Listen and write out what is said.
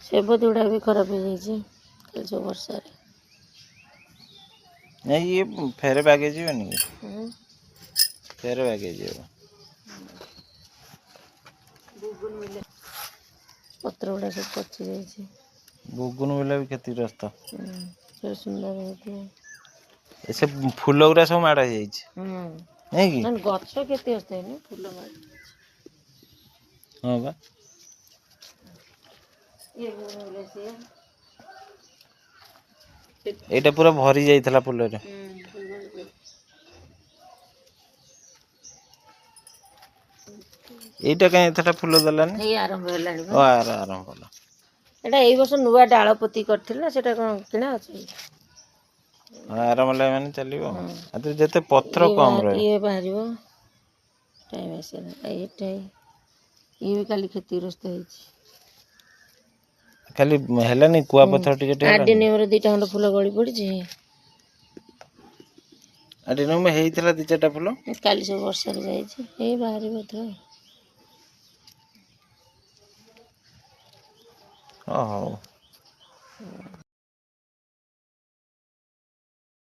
सेब गुड़ा भी खराब हो जाए जो वर्षा नहीं ये फेरे बागे जीवनी फेरे बागे जीव पत्र गुड़ा सब पची जाए बुगुन बेला भी क्षतिग्रस्त सुंदर होती से फूल गुरा सब माड़ नहीं कि गछ केते असते फूल हाँ बा एटा पूरा भरी जाइथला फूल रे एटा कहीं एथटा फूल दलानी ये आरंभ हेलानी ओ आरंभ होला एटा एई वर्ष नुवा डाळ पति करथिला सेटा कोन किना अछि आरंभ होला माने चलिबो आ तो जते पत्र कम रहे ये बाहरिबो टाइम आसे एटा ये भी काली क्षतिग्रस्त होइछि खाली हेलानी कुआ पत्थर टिके टे आडी नेमर दुईटा खंड फूल गଳି पड़िछि आडी में हेइथला दि चारटा फूल काली सब वर्षा रे जाइछि ए बाहरिबो तो ओ हो